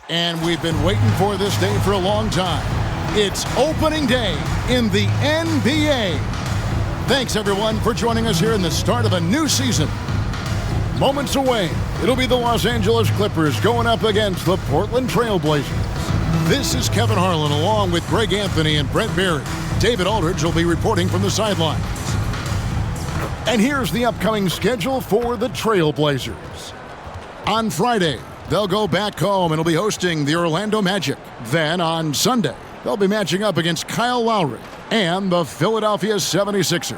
And we've been waiting for this day for a long time. It's opening day in the NBA. Thanks, everyone, for joining us here in the start of a new season. Moments away, it'll be the Los Angeles Clippers going up against the Portland Trail Blazers. This is Kevin Harlan along with Greg Anthony and Brent Berry. David Aldridge will be reporting from the sidelines. And here's the upcoming schedule for the Trail Blazers. On Friday, they'll go back home and will be hosting the Orlando Magic. Then on Sunday, they'll be matching up against Kyle Lowry and the Philadelphia 76ers.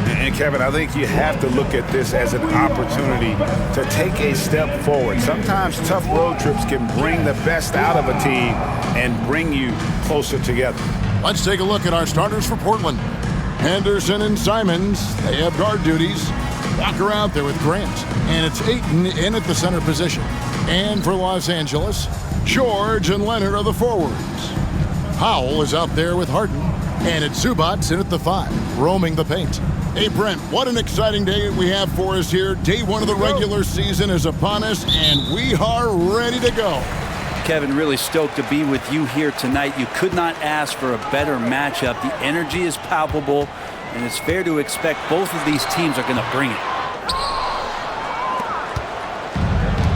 And Kevin, I think you have to look at this as an opportunity to take a step forward. Sometimes tough road trips can bring the best out of a team and bring you closer together. Let's take a look at our starters for Portland. Henderson and Simons, they have guard duties. Walker out there with Grant. And it's Ayton in at the center position. And for Los Angeles, George and Leonard are the forwards. Powell is out there with Harden. And it's Zubac in at the 5, roaming the paint. Hey, Brent, what an exciting day we have for us here. Day 1 of the regular season is upon us, and we are ready to go. Kevin, really stoked to be with you here tonight. You could not ask for a better matchup. The energy is palpable, and it's fair to expect both of these teams are going to bring it.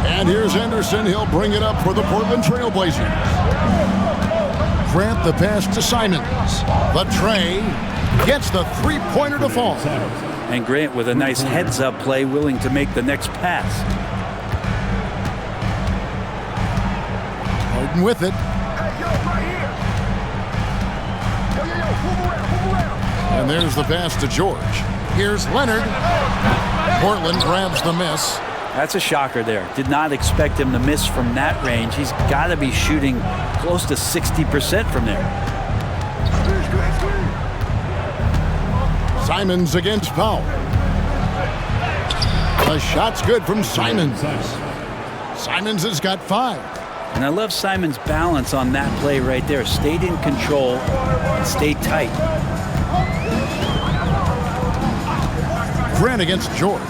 And here's Henderson. He'll bring it up for the Portland Trail Blazers. Grant the pass to Simons. The tray gets the three-pointer to fall. And Grant with a nice heads-up play, willing to make the next pass. Harden with it. And there's the pass to George. Here's Leonard. Portland grabs the miss. That's a shocker there. Did not expect him to miss from that range. He's got to be shooting close to 60% from there. Simons against Powell. The shot's good from Simons. Simons has got 5. And I love Simons' balance on that play right there. Stayed in control and stayed tight. Grant against George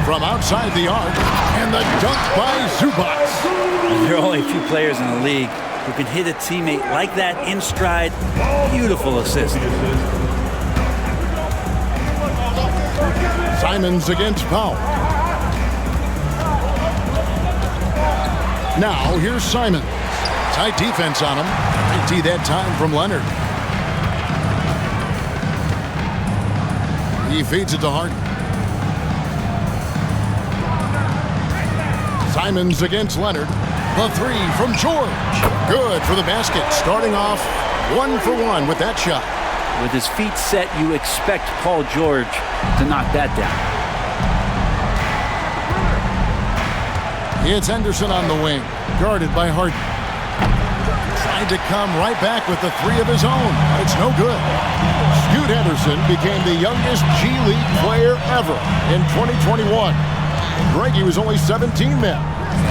from outside the arc, and the dunk by Zubac. There are only a few players in the league who can hit a teammate like that in stride. Beautiful assist. Simons against Powell. Now here's Simons. Tight defense on him. Great D that time from Leonard. He feeds it to Harden. Simons against Leonard. The 3 from George. Good for the basket. Starting off 1 for 1 with that shot. With his feet set, you expect Paul George to knock that down. It's Henderson on the wing, guarded by Harden. Tried to come right back with the 3 of his own. It's no good. Scoot Henderson became the youngest G League player ever in 2021. Greg, he was only 17 then.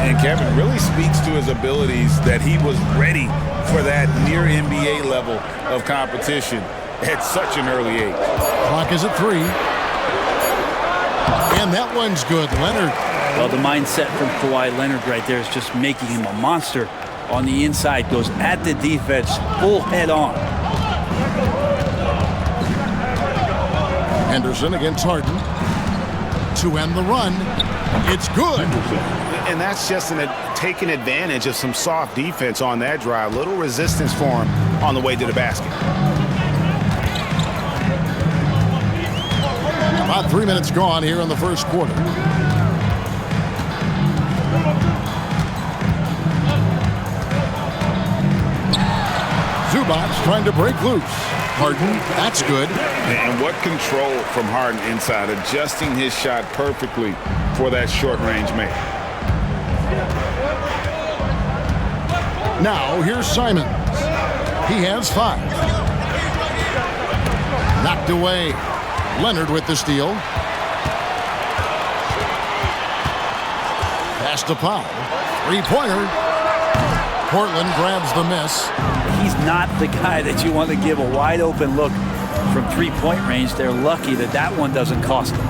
And Kevin really speaks to his abilities that he was ready for that near NBA level of competition at such an early age. Clock is at 3. And that one's good. Leonard. Well, the mindset from Kawhi Leonard right there is just making him a monster on the inside. Goes at the defense full head on. Henderson against Harden. To end the run. It's good. And that's just taking advantage of some soft defense on that drive. Little resistance for him on the way to the basket. About 3 minutes gone here in the first quarter. Zubac trying to break loose. Harden, that's good. And what control from Harden inside, adjusting his shot perfectly for that short-range make. Now here's Simons. He has 5. Knocked away. Leonard with the steal. Pass to Powell. 3-pointer. Portland grabs the miss. He's not the guy that you want to give a wide open look from 3-point range. They're lucky that that one doesn't cost them.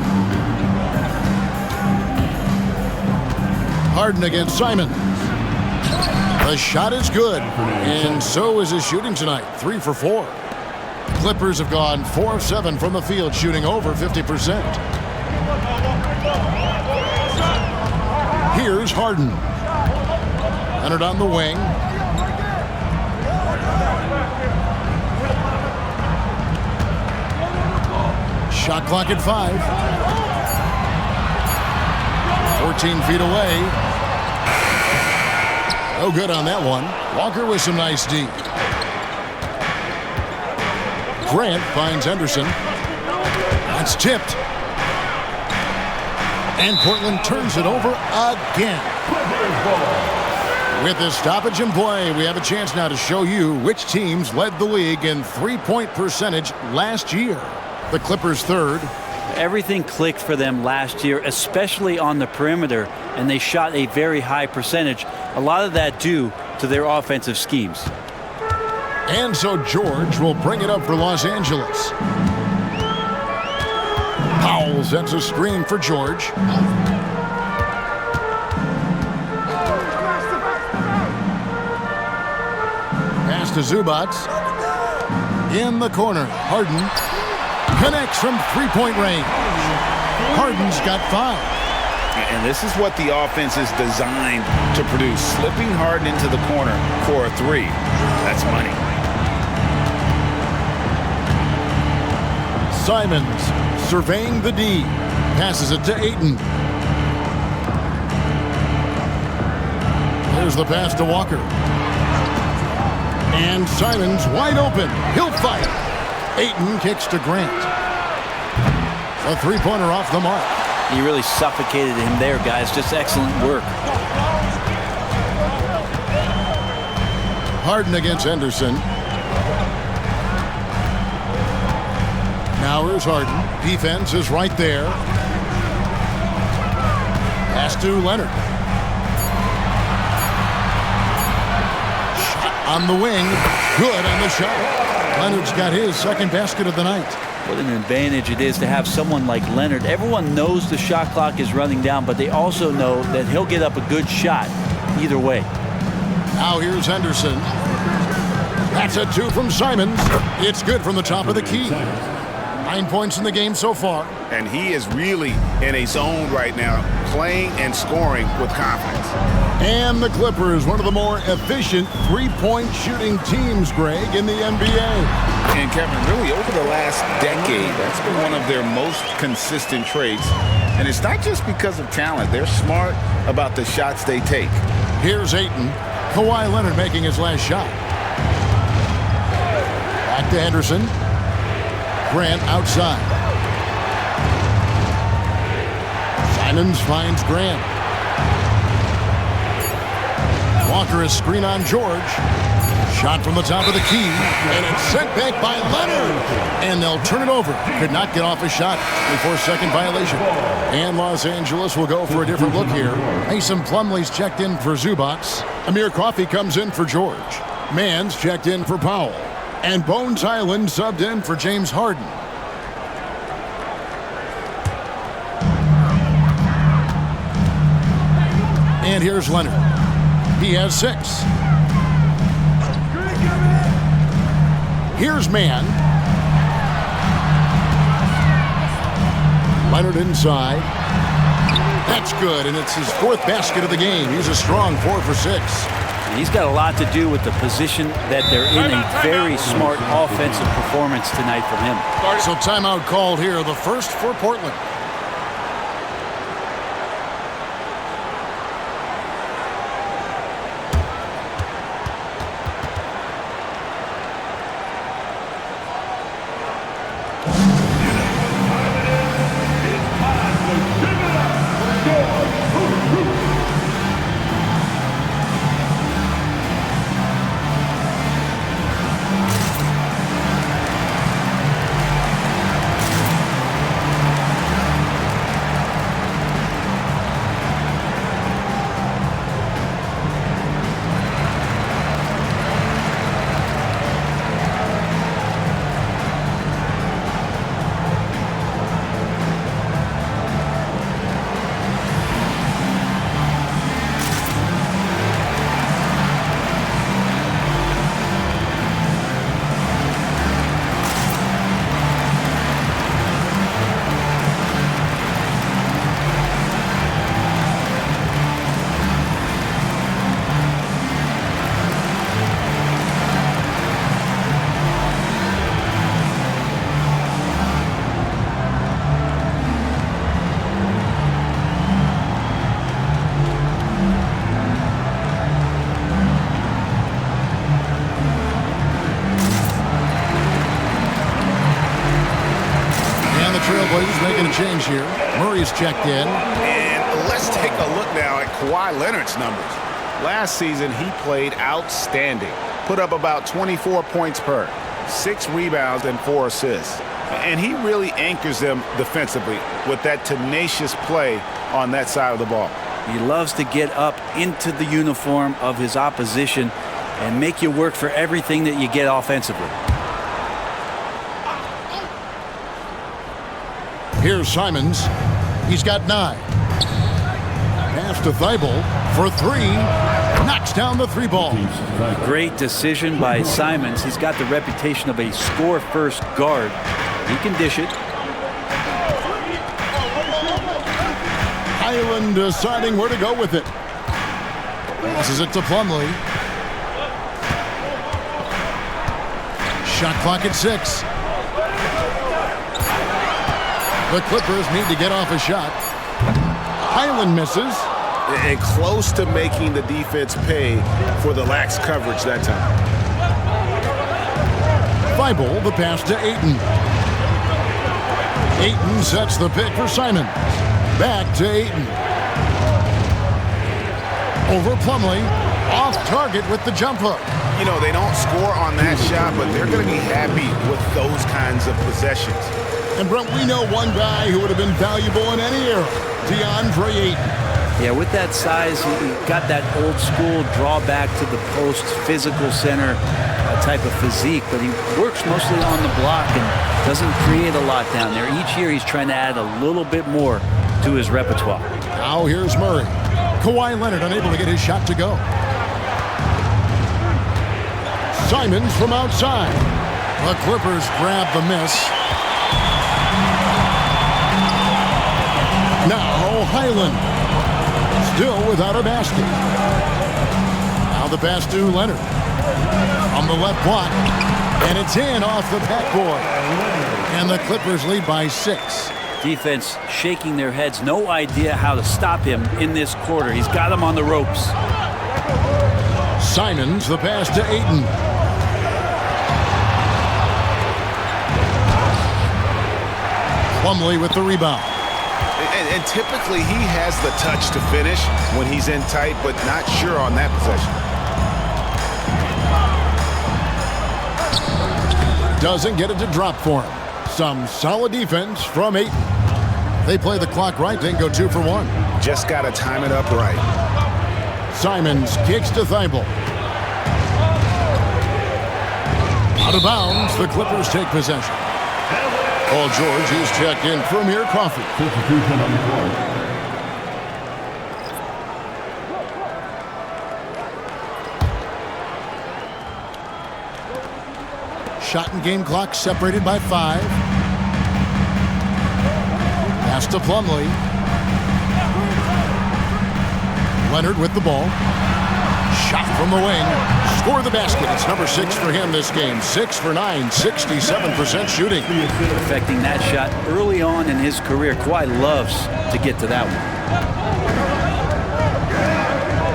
Harden against Simons. The shot is good, and so is his shooting tonight, 3 for 4. Clippers have gone 4 of 7 from the field, shooting over 50%. Here's Harden. Leonard on the wing. Shot clock at 5. 14 feet away. No good on that one. Walker with some nice D. Grant finds Henderson. That's tipped. And Portland turns it over again. With this stoppage in play, we have a chance now to show you which teams led the league in three-point percentage last year. The Clippers third. Everything clicked for them last year, especially on the perimeter, and they shot a very high percentage. A lot of that due to their offensive schemes. And so George will bring it up for Los Angeles. Powell sends a screen for George. Pass to Zubac. In the corner, Harden connects from three-point range. Harden's got 5. And this is what the offense is designed to produce. Slipping Harden into the corner for a 3. That's money. Simons surveying the D. Passes it to Ayton. There's the pass to Walker. And Simons wide open. He'll fight. Ayton kicks to Grant. A three-pointer off the mark. He really suffocated him there, guys. Just excellent work. Harden against Henderson. Now here's Harden. Defense is right there. Pass to Leonard. Shot on the wing. Good on the shot. Leonard's got his second basket of the night. What an advantage it is to have someone like Leonard. Everyone knows the shot clock is running down, but they also know that he'll get up a good shot either way. Now here's Henderson. That's a 2 from Simons. It's good from the top of the key. 9 points in the game so far. And he is really in a zone right now, playing and scoring with confidence. And the Clippers, one of the more efficient three-point shooting teams, Greg, in the NBA. And Kevin, really over the last decade, that's been one of their most consistent traits. And it's not just because of talent. They're smart about the shots they take. Here's Ayton. Kawhi Leonard making his last shot. Back to Henderson. Grant outside. Simons finds Grant. Walker is screen on George. Shot from the top of the key, and it's sent back by Leonard. And they'll turn it over. Could not get off a shot before second violation. And Los Angeles will go for a different look here. Mason Plumlee's checked in for Zubac. Amir Coffey comes in for George. Mann's checked in for Powell. And Bones Highland subbed in for James Harden. And here's Leonard. He has 6. Here's Mann. Leonard inside. That's good, and it's his 4th basket of the game. He's a strong 4 for 6. He's got a lot to do with the position that they're in. A very smart offensive performance tonight from him. So timeout called here, the first for Portland. making a change here. Murray's checked in. And let's take a look now at Kawhi Leonard's numbers. Last season, he played outstanding. Put up about 24 points per, 6 rebounds, and 4 assists. And he really anchors them defensively with that tenacious play on that side of the ball. He loves to get up into the uniform of his opposition and make you work for everything that you get offensively. Here's Simons. He's got 9. Pass to Thibault for 3. Knocks down the 3 ball. Great decision by Simons. He's got the reputation of a score-first guard. He can dish it. Highland deciding where to go with it. Passes it to Plumlee. Shot clock at 6. The Clippers need to get off a shot. Highland misses. And close to making the defense pay for the lax coverage that time. Thibault, the pass to Ayton. Ayton sets the pick for Simon. Back to Ayton. Over Plumlee. Off target with the jump hook. You know, they don't score on that shot, but they're going to be happy with those kinds of possessions. And Brent, we know one guy who would have been valuable in any era. DeAndre Ayton. Yeah, with that size, he got that old school drawback to the post, physical center type of physique, but he works mostly on the block and doesn't create a lot down there. Each year he's trying to add a little bit more to his repertoire. Now here's Murray. Kawhi Leonard unable to get his shot to go. Simons from outside. The Clippers grab the miss. Now Highland. Still without a basket. Now the pass to Leonard. On the left block. And it's in off the backboard. And the Clippers lead by 6. Defense shaking their heads. No idea how to stop him in this quarter. He's got him on the ropes. Simons, the pass to Ayton. Plumlee with the rebound. And typically he has the touch to finish when he's in tight, but not sure on that possession. Doesn't get it to drop for him. Some solid defense from Ayton. They play the clock right, they can go 2 for 1. Just got to time it up right. Simons kicks to Thibault. Out of bounds, the Clippers take possession. Paul George is checked in for Amir Coffey. Shot and game clock separated by 5. Pass to Plumlee. Leonard with the ball. Shot from the wing. Score the basket. It's number 6 for him this game. 6 for 9, 67% shooting. Perfecting that shot early on in his career. Kawhi loves to get to that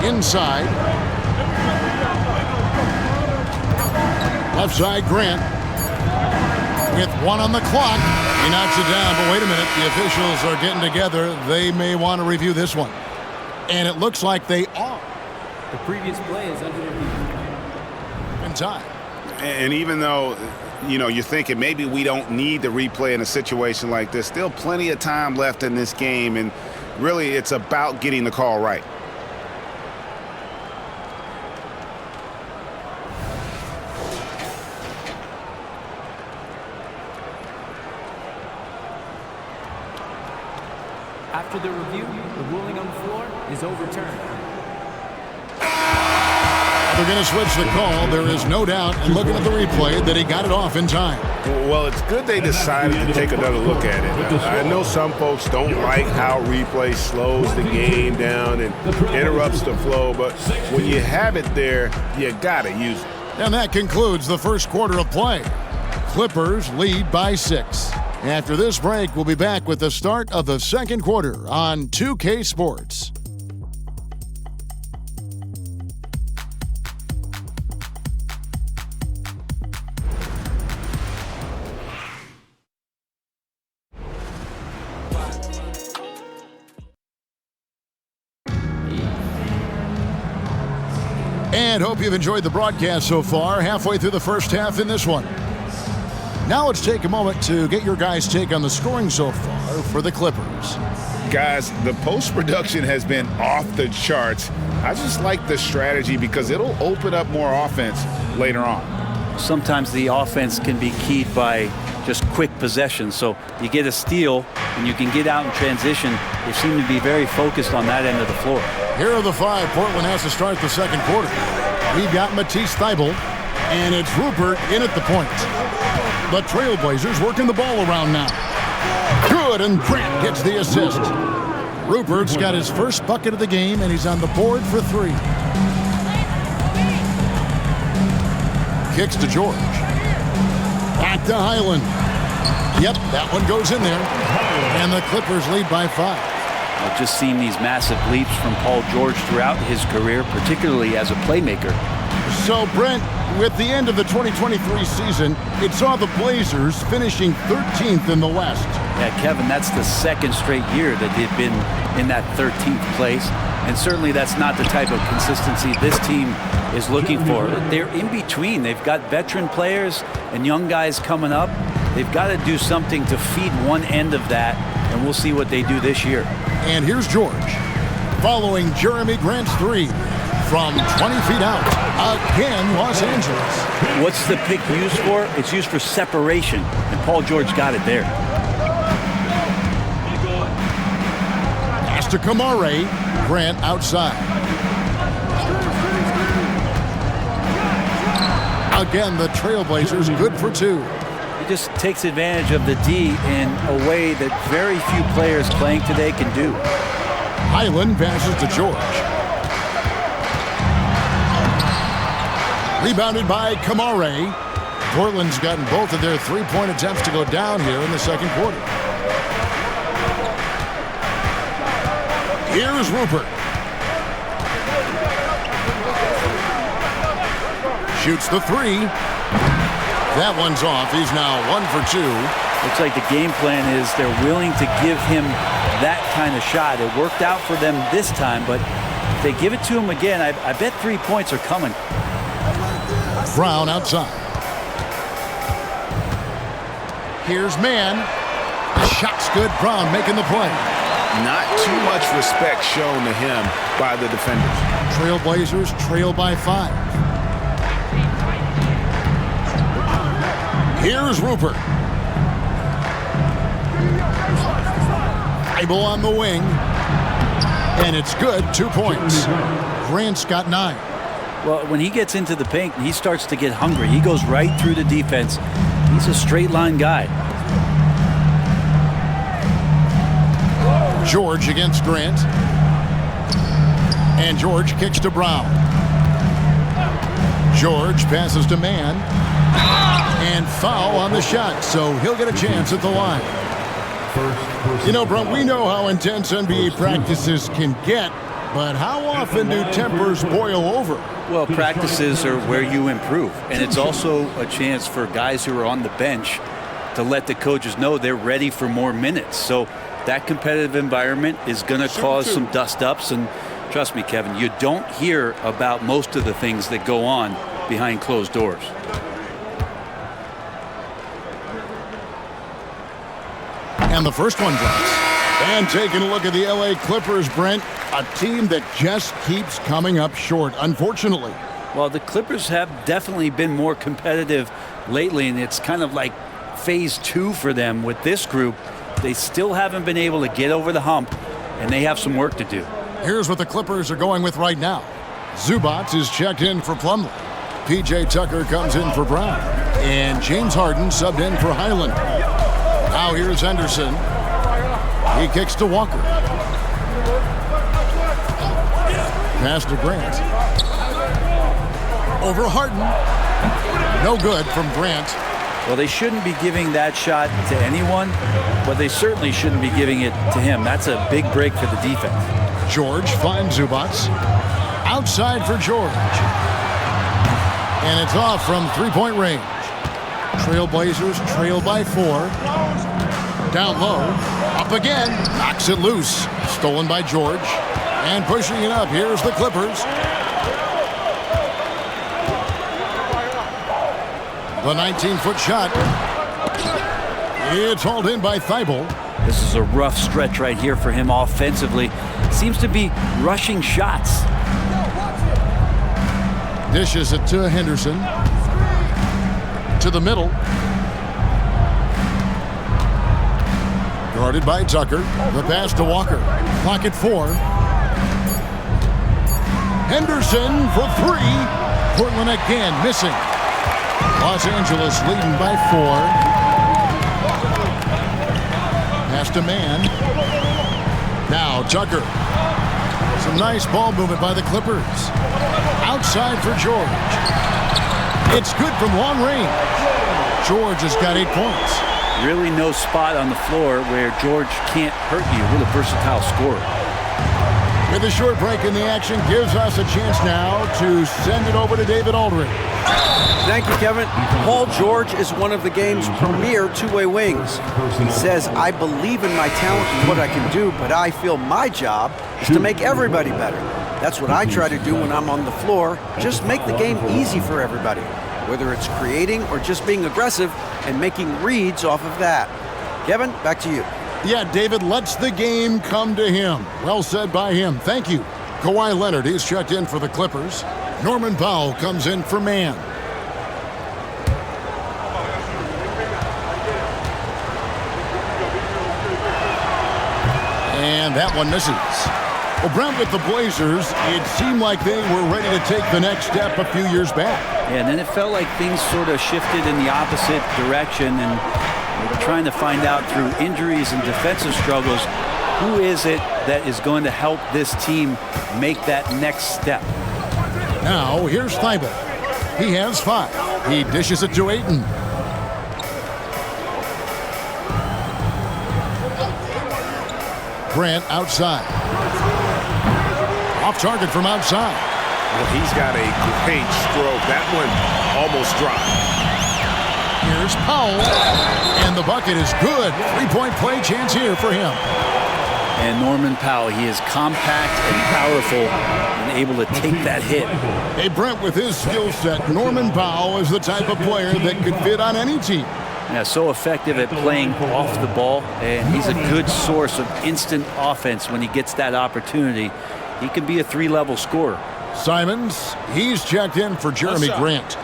one. Inside. Left side, Grant. With 1 on the clock. He knocks it down, but wait a minute. The officials are getting together. They may want to review this one. And it looks like they are. The previous play is under review. In time. And even though, you know, you're thinking maybe we don't need to replay in a situation like this, still plenty of time left in this game, and really it's about getting the call right. After the review, the ruling on the floor is overturned. They're going to switch the call. There is no doubt, and looking at the replay, that he got it off in time. Well, it's good they decided to take another look at it. I know some folks don't like how replay slows the game down and interrupts the flow, but when you have it there, you got to use it. And that concludes the first quarter of play. Clippers lead by 6. After this break, we'll be back with the start of the second quarter on 2K Sports. And hope you've enjoyed the broadcast so far. Halfway through the first half in this one. Now let's take a moment to get your guys' take on the scoring so far for the Clippers. Guys, the post-production has been off the charts. I just like the strategy because it'll open up more offense later on. Sometimes the offense can be keyed by just quick possession. So you get a steal and you can get out in transition. They seem to be very focused on that end of the floor. Here are the 5 Portland has to start the second quarter. We've got Matisse Thybulle, and it's Rupert in at the point. The Trailblazers working the ball around now. Good, and Grant gets the assist. Rupert's got his first bucket of the game, and he's on the board for 3. Kicks to George. Back to Highland. Yep, that one goes in there. And the Clippers lead by 5. I've just seen these massive leaps from Paul George throughout his career, particularly as a playmaker. So, Brent, with the end of the 2023 season, it saw the Blazers finishing 13th in the West. Yeah, Kevin, that's the second straight year that they've been in that 13th place. And certainly that's not the type of consistency this team is looking for. They're in between. They've got veteran players and young guys coming up. They've got to do something to feed one end of that, and we'll see what they do this year. And here's George, following Jeremy Grant's 3 from 20 feet out. Again, Los Angeles. What's the pick used for? It's used for separation, and Paul George got it there. Pass to Kamare. Grant outside. Again, the Trailblazers good for 2. He just takes advantage of the D in a way that very few players playing today can do. Highland passes to George. Rebounded by Kamare. Portland's gotten both of their 3-point attempts to go down here in the second quarter. Here's Rupert. Shoots the 3. That one's off. He's now 1 for 2. Looks like the game plan is they're willing to give him that kind of shot. It worked out for them this time, but if they give it to him again, I bet 3 points are coming. Brown outside. Here's Mann. The shot's good. Brown making the play. Not too much respect shown to him by the defenders. Trailblazers trail by 5. Here's Rupert. Thybulle on the wing. And it's good. 2 points. Grant's got 9. Well, when he gets into the paint, he starts to get hungry. He goes right through the defense. He's a straight line guy. George against Grant. And George kicks to Brown. George passes to Mann. And foul on the shot, so he'll get a chance at the line. You know, Brent, we know how intense NBA practices can get, but how often do tempers boil over? Well, practices are where you improve, and it's also a chance for guys who are on the bench to let the coaches know they're ready for more minutes. So that competitive environment is going to cause some dust-ups, and trust me, Kevin, you don't hear about most of the things that go on behind closed doors. And the first one drops. And taking a look at the LA Clippers, Brent, a team that just keeps coming up short, unfortunately. Well, the Clippers have definitely been more competitive lately, and it's kind of like phase 2 for them with this group. They still haven't been able to get over the hump, and they have some work to do. Here's what the Clippers are going with right now. Zubac is checked in for Plumlee. P.J. Tucker comes in for Brown. And James Harden subbed in for Highland. Now here's Henderson. He kicks to Walker. Pass to Grant. Over Harden. No good from Grant. Well, they shouldn't be giving that shot to anyone, but they certainly shouldn't be giving it to him. That's a big break for the defense. George finds Zubac. Outside for George. And it's off from 3-point range. Trailblazers trail by 4. Down low. Up again. Knocks it loose. Stolen by George. And pushing it up. Here's the Clippers. The 19-foot shot. It's hauled in by Thibault. This is a rough stretch right here for him offensively. Seems to be rushing shots. Dishes it to Henderson. To the middle. Guarded by Tucker. The pass to Walker. Clock at 4. Henderson for 3. Portland again missing. Los Angeles leading by 4. Pass to man. Now Tucker. Some nice ball movement by the Clippers. Outside for George. It's good from long range. George has got 8 points. Really no spot on the floor where George can't hurt you. What a versatile scorer. With a short break in the action gives us a chance now to send it over to David Aldridge. Thank you, Kevin. Paul George is one of the game's premier two-way wings. He says, I believe in my talent and what I can do, but I feel my job is to make everybody better. That's what I try to do when I'm on the floor. Just make the game easy for everybody, whether it's creating or just being aggressive and making reads off of that. Kevin, back to you. Yeah, David lets the game come to him. Well said by him. Thank you. Kawhi Leonard, he's checked in for the Clippers. Norman Powell comes in for man. And that one misses. Well, Brent, with the Blazers, it seemed like they were ready to take the next step a few years back. Yeah, and then it felt like things sort of shifted in the opposite direction, and we're trying to find out through injuries and defensive struggles, who is it that is going to help this team make that next step? Now, here's Thibault. He has 5. He dishes it to Ayton. Grant outside. Off target from outside. Well, he's got a great stroke. That one almost dropped. Here's Powell. And the bucket is good. 3-point play chance here for him. And Norman Powell, he is compact and powerful and able to take that hit. Hey, Brent, with his skill set, Norman Powell is the type of player that could fit on any team. Yeah, so effective at playing off the ball, and he's a good source of instant offense when he gets that opportunity. He can be a 3-level scorer. Simons, he's checked in for Jeremy Grant.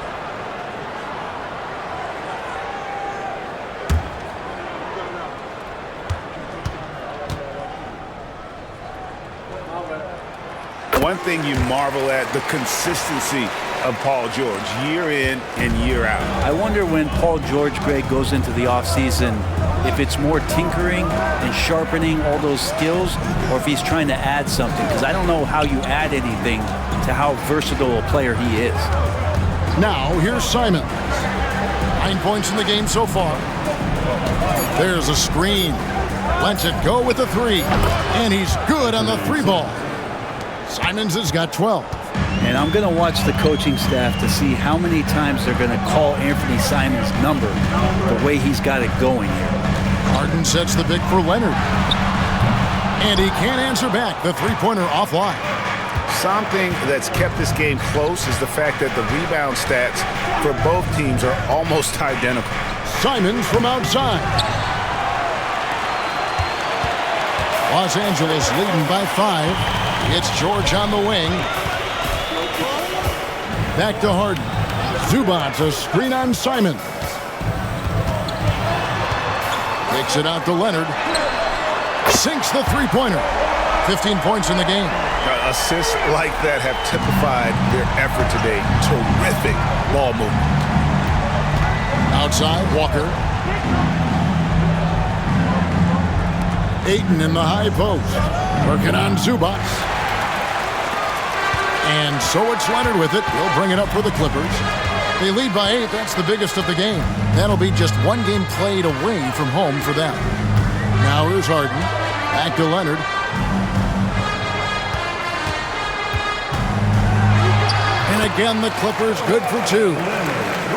One thing you marvel at, the consistency of Paul George, year in and year out. I wonder when Paul George, Greg, goes into the offseason, if it's more tinkering and sharpening all those skills, or if he's trying to add something, because I don't know how you add anything to how versatile a player he is. Now, here's Simons. 9 points in the game so far. There's a screen. Lets it go with the 3. And he's good on the 3 ball. Simons has got 12. And I'm going to watch the coaching staff to see how many times they're going to call Anthony Simons' number, the way he's got it going here. Harden sets the big for Leonard. And he can't answer back. The 3-pointer offline. Something that's kept this game close is the fact that the rebound stats for both teams are almost identical. Simons from outside. Los Angeles leading by 5. It's George on the wing. Back to Harden. Zubac, a screen on Simons. Takes it out to Leonard. Sinks the 3-pointer. 15 points in the game. Assists like that have typified their effort today. Terrific ball movement. Outside, Walker. Ayton in the high post. Working on Zubac. And so it's Leonard with it. He'll bring it up for the Clippers. They lead by 8. That's the biggest of the game. That'll be just 1 game played away from home for them. Now here's Harden. Back to Leonard. And again, the Clippers good for 2.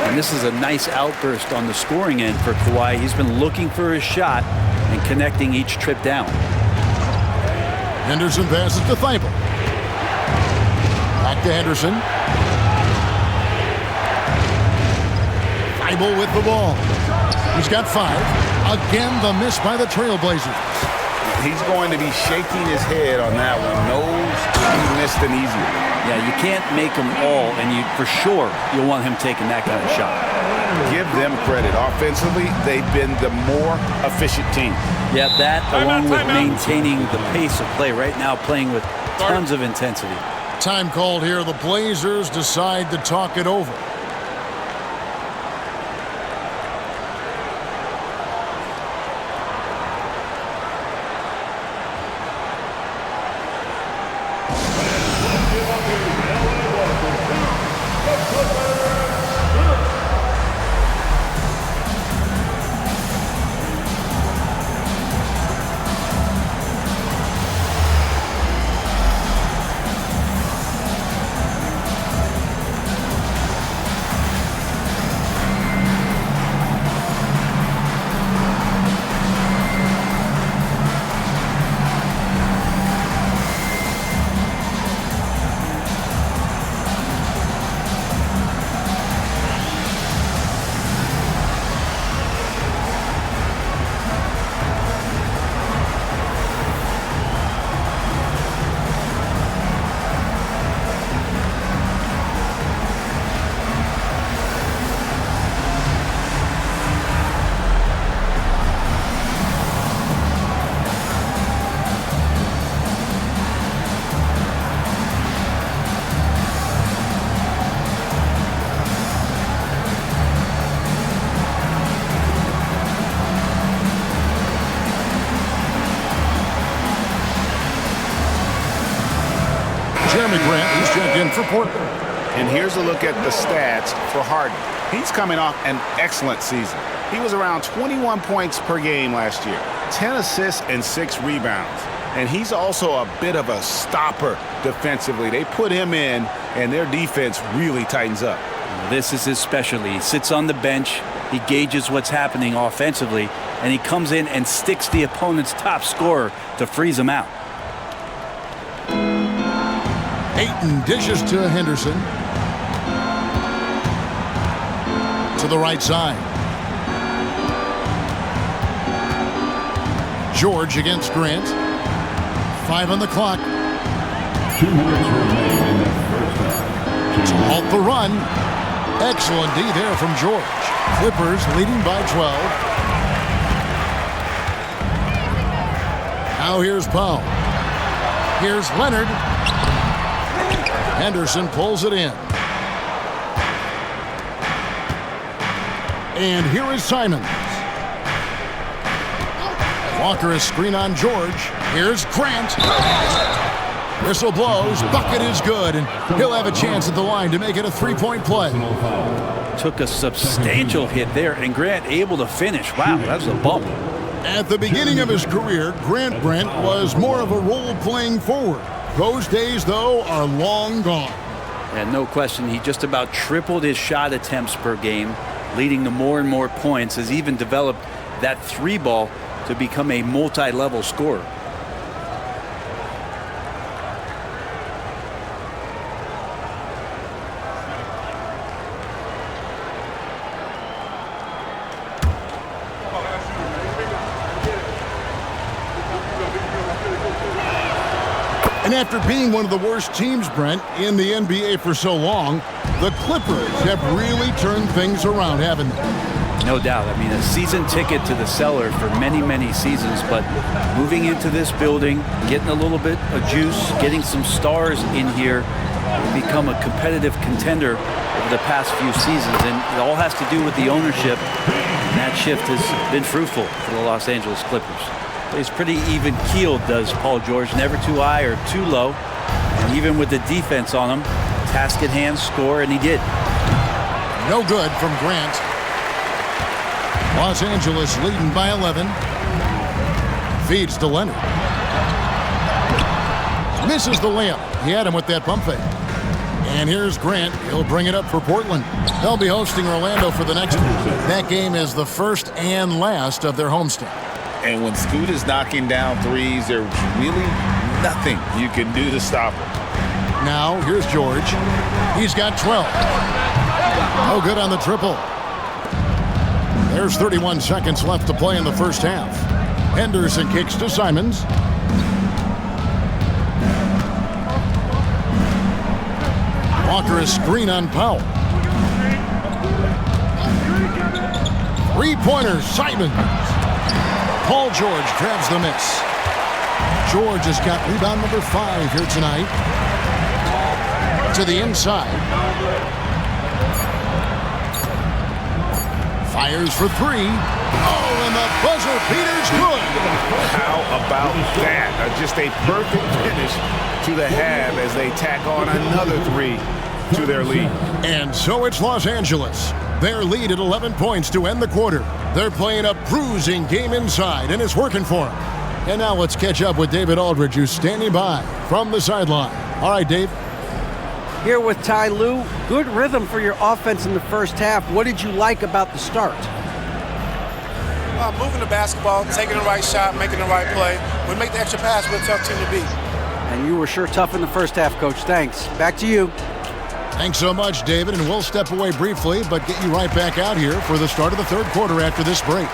And this is a nice outburst on the scoring end for Kawhi. He's been looking for his shot and connecting each trip down. Henderson passes to Thibault. Back to Henderson. Thibault with the ball. He's got 5. Again, the miss by the Trailblazers. He's going to be shaking his head on that one. Knows he missed an easy one. Yeah, you can't make them all, and for sure you'll want him taking that kind of shot. Give them credit. Offensively, they've been the more efficient team. Yeah, that along with maintaining the pace of play. Right now playing with tons of intensity. Time called here. The Blazers decide to talk it over. Jeremy Grant, he's checked in for Portland. And here's a look at the stats for Harden. He's coming off an excellent season. He was around 21 points per game last year, 10 assists and 6 rebounds. And he's also a bit of a stopper defensively. They put him in, and their defense really tightens up. This is his specialty. He sits on the bench, he gauges what's happening offensively, and he comes in and sticks the opponent's top scorer to freeze him out. Ayton dishes to Henderson. To the right side. George against Grant. 5 on the clock. 2 minutes remain in the first half. To halt the run. Excellent D there from George. Clippers leading by 12. Now here's Powell. Here's Leonard. Henderson pulls it in. And here is Simons. Walker is screen on George. Here's Grant. Whistle blows. Bucket is good. And he'll have a chance at the line to make it a 3-point play. Took a substantial hit there, and Grant able to finish. Wow, that's a bump. At the beginning of his career, Grant Brent was more of a role-playing forward. Those days, though, are long gone. And no question, he just about tripled his shot attempts per game, leading to more and more points, has even developed that 3-ball to become a multi-level scorer. And after being one of the worst teams, Brent, in the NBA for so long, the Clippers have really turned things around, haven't they? No doubt. I mean, a season ticket to the cellar for many, many seasons, but moving into this building, getting a little bit of juice, getting some stars in here, become a competitive contender over the past few seasons. And it all has to do with the ownership. And that shift has been fruitful for the Los Angeles Clippers. He's pretty even-keeled, does Paul George. Never too high or too low. And even with the defense on him, task at hand, score, and he did. No good from Grant. Los Angeles leading by 11. Feeds to Leonard. Misses the layup. He had him with that pump fake. And here's Grant. He'll bring it up for Portland. They'll be hosting Orlando for the next one. That game is the first and last of their homestand. And when Scoot is knocking down threes, there's really nothing you can do to stop him. Now, here's George. He's got 12. No good on the triple. There's 31 seconds left to play in the first half. Henderson kicks to Simons. Walker is screen on Powell. Three-pointer, Simons. Paul George grabs the miss. George has got rebound number 5 here tonight. To the inside. Fires for 3. Oh, and the buzzer beater's good. How about that? Just a perfect finish to the half as they tack on another 3 to their lead. And so it's Los Angeles. Their lead at 11 points to end the quarter. They're playing a bruising game inside, and it's working for them. And now let's catch up with David Aldridge, who's standing by from the sideline. All right, Dave. Here with Ty Lue. Good rhythm for your offense in the first half. What did you like about the start? Moving the basketball, taking the right shot, making the right play. We make the extra pass, we're a tough team to beat. And you were sure tough in the first half, Coach. Thanks. Back to you. Thanks so much, David, and we'll step away briefly, but get you right back out here for the start of the third quarter after this break.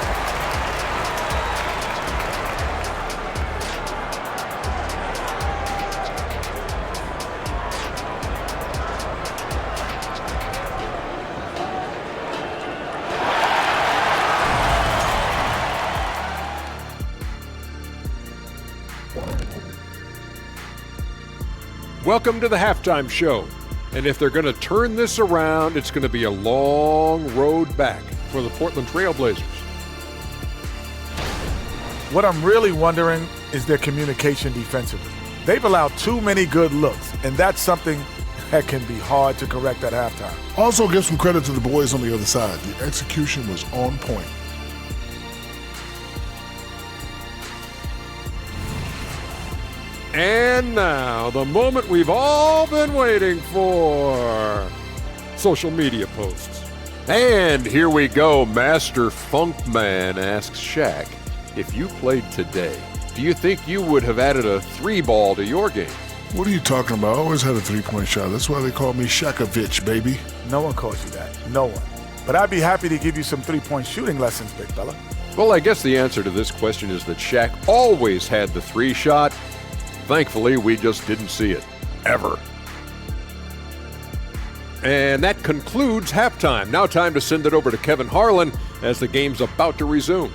Welcome to the halftime show. And if they're going to turn this around, it's going to be a long road back for the Portland Trail Blazers. What I'm really wondering is their communication defensively. They've allowed too many good looks, and that's something that can be hard to correct at halftime. Also give some credit to the boys on the other side. The execution was on point. And now, the moment we've all been waiting for. Social media posts. And here we go. Master Funkman asks Shaq, if you played today, do you think you would have added a 3-ball to your game? What are you talking about? I always had a 3-point shot. That's why they call me Shakovich, baby. No one calls you that. No one. But I'd be happy to give you some 3-point shooting lessons, big fella. Well, I guess the answer to this question is that Shaq always had the 3-shot. Thankfully, we just didn't see it. Ever. And that concludes halftime. Now time to send it over to Kevin Harlan as the game's about to resume.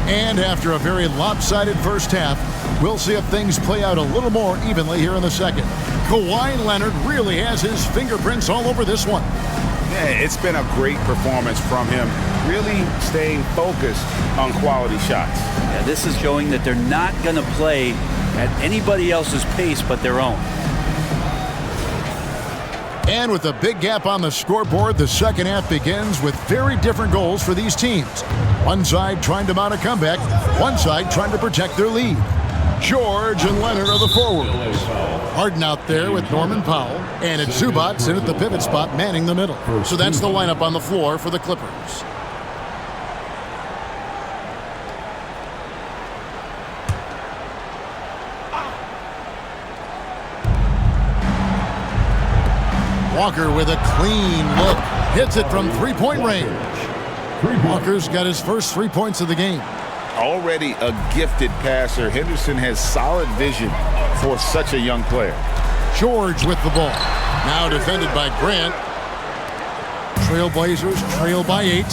And after a very lopsided first half, we'll see if things play out a little more evenly here in the second. Kawhi Leonard really has his fingerprints all over this one. Yeah, it's been a great performance from him, really staying focused on quality shots. Yeah, this is showing that they're not going to play at anybody else's pace but their own. And with a big gap on the scoreboard, the second half begins with very different goals for these teams. One side trying to mount a comeback, one side trying to protect their lead. George and Leonard are the forwards. Harden out there with Norman Powell, and it's Zubats in at the pivot spot manning the middle. So that's the lineup on the floor for the Clippers. Walker with a clean look. Hits it from three-point range. Walker's got his first 3 points of the game. Already a gifted passer, Henderson has solid vision for such a young player. George with the ball. Now defended by Grant. Trailblazers trail by 8.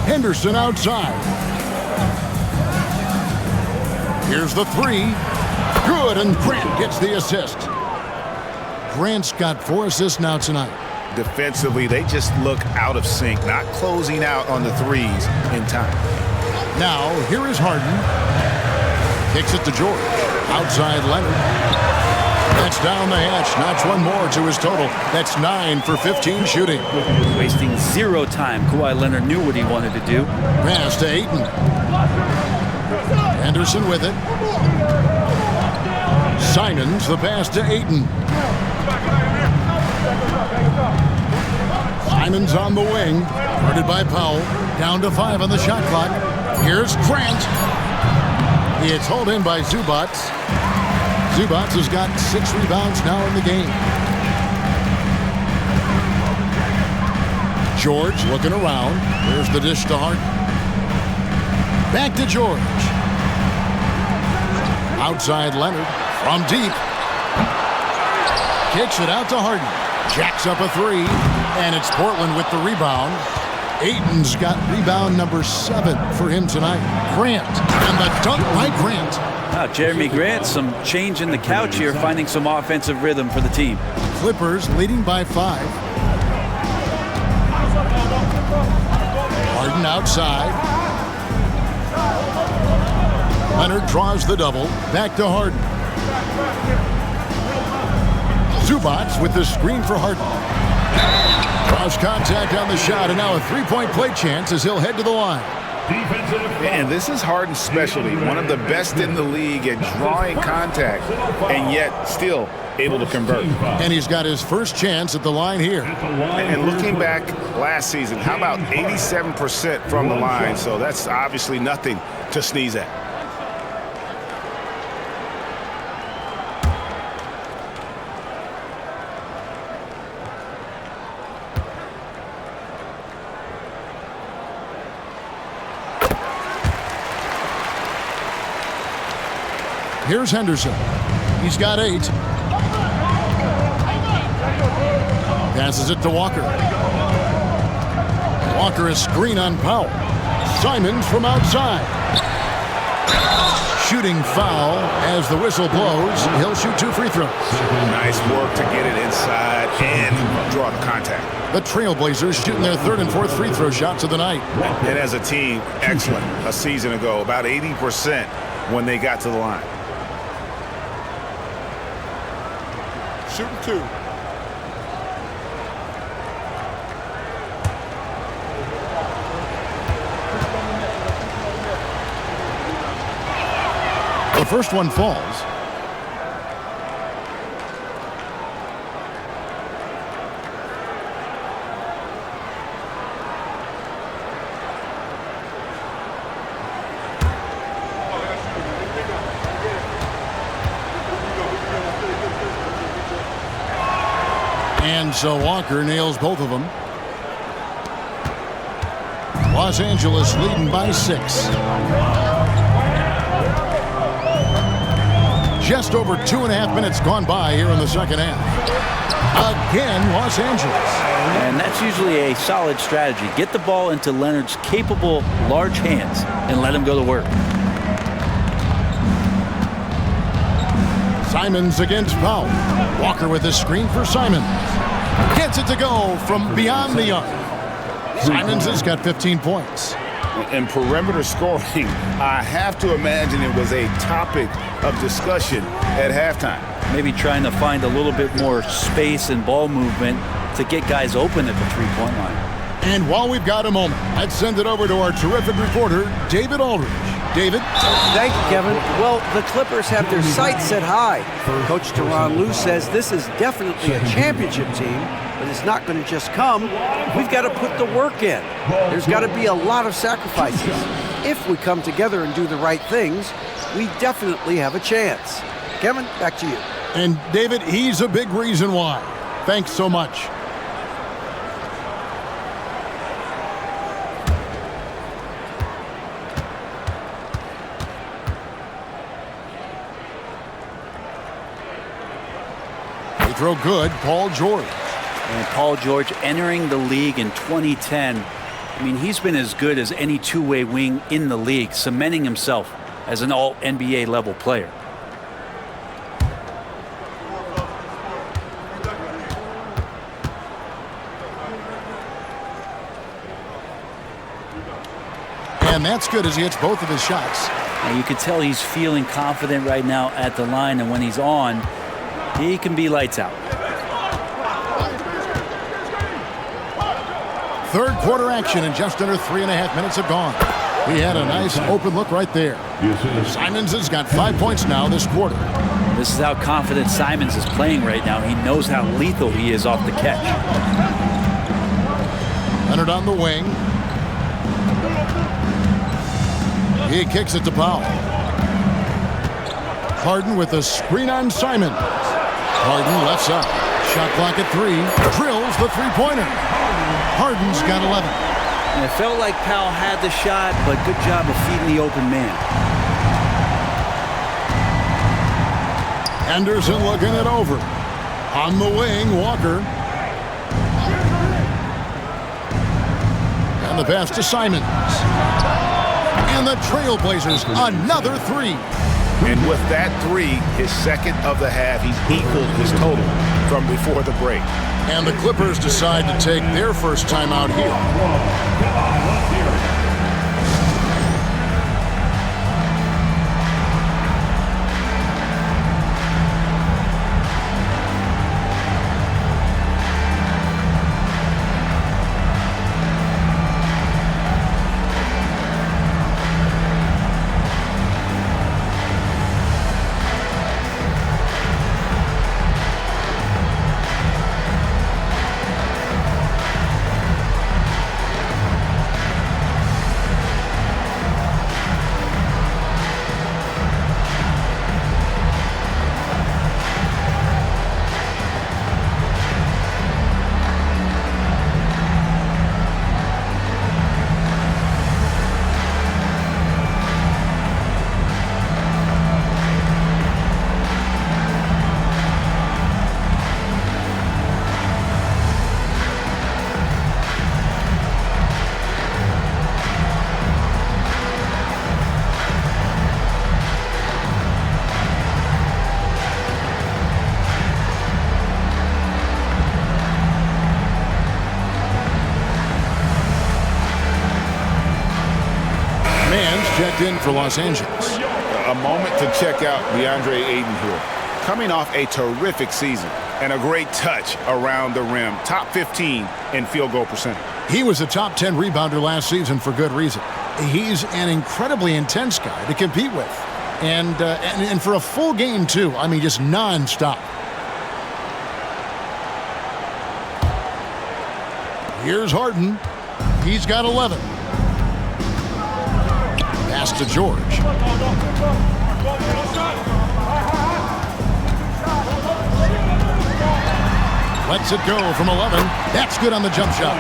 Henderson outside. Here's the 3. Good, and Grant gets the assist. Grant's got 4 assists now tonight. Defensively, they just look out of sync, not closing out on the threes in time. Now, here is Harden. Kicks it to George. Outside Leonard. That's down the hatch. Notch one more to his total. That's 9 for 15 shooting. Wasting 0 time. Kawhi Leonard knew what he wanted to do. Pass to Ayton. Henderson with it. Simons, the pass to Ayton. Simons on the wing, guarded by Powell. Down to 5 on the shot clock. Here's Grant. It's hauled in by Zubats. Zubats has got 6 rebounds now in the game. George looking around. There's the dish to Harden. Back to George. Outside Leonard from deep. Kicks it out to Harden. Jacks up a 3, and it's Portland with the rebound. Ayton's got rebound number 7 for him tonight. Grant, and the dunk by Grant. Now, Jeremy Grant, some change in the couch here, finding some offensive rhythm for the team. Clippers leading by 5. Harden outside. Leonard draws the double. Back to Harden. Zubats with the screen for Harden. Cross contact on the shot, and now a 3-point play chance as he'll head to the line. And this is Harden's specialty, one of the best in the league at drawing contact, and yet still able to convert. And he's got his first chance at the line here. And looking back last season, how about 87% from the line? So that's obviously nothing to sneeze at. Here's Henderson. He's got 8. Passes it to Walker. Walker is screen on Powell. Simons from outside. Shooting foul as the whistle blows. He'll shoot 2 free throws. Nice work to get it inside and draw the contact. The Trailblazers shooting their 3rd and 4th free throw shots of the night. And as a team, excellent. A season ago, about 80% when they got to the line. Shooting 2. The first one falls. And so Walker nails both of them. Los Angeles leading by 6. Just over 2.5 minutes gone by here in the second half. Again, Los Angeles. And that's usually a solid strategy. Get the ball into Leonard's capable, large hands and let him go to work. Simons against Powell. Walker with a screen for Simons. Gets it to go from beyond the arc. Simons has got 15 points. And perimeter scoring, I have to imagine it was a topic of discussion at halftime. Maybe trying to find a little bit more space and ball movement to get guys open at the 3-point line. And while we've got a moment, let's send it over to our terrific reporter, David Aldridge. David? Thank you, Kevin. Well, the Clippers have their sights set high. Coach Tyronn Lue says this is definitely a championship team, but it's not going to just come. We've got to put the work in. There's got to be a lot of sacrifices. If we come together and do the right things, we definitely have a chance. Kevin, back to you. And David, he's a big reason why. Thanks so much. They throw good, Paul George. And Paul George entering the league in 2010. I mean, he's been as good as any two-way wing in the league, cementing himself as an all-NBA level player. And that's good as he hits both of his shots. And you can tell he's feeling confident right now at the line, and when he's on, he can be lights out. Third quarter action, and just under 3.5 minutes have gone. He had a nice open look right there. Simons has got 5 points now this quarter. This is how confident Simons is playing right now. He knows how lethal he is off the catch. Leonard on the wing. He kicks it to Powell. Harden with a screen on Simon. Harden left side. Shot clock at 3. Drills the three-pointer. Harden's got 11. And it felt like Powell had the shot, but good job of feeding the open man. Anderson looking it over. On the wing, Walker. And the pass to Simons. And the Trailblazers, another 3. And with that 3, his second of the half, he's equaled his total from before the break. And the Clippers decide to take their first time out here. Checked in for Los Angeles. A moment to check out DeAndre Ayton here. Coming off a terrific season and a great touch around the rim. Top 15 in field goal percentage. He was a top 10 rebounder last season for good reason. He's an incredibly intense guy to compete with. And for a full game, too. I mean, just nonstop. Here's Harden. He's got 11. Pass to George. Lets it go from 11. That's good on the jump shot.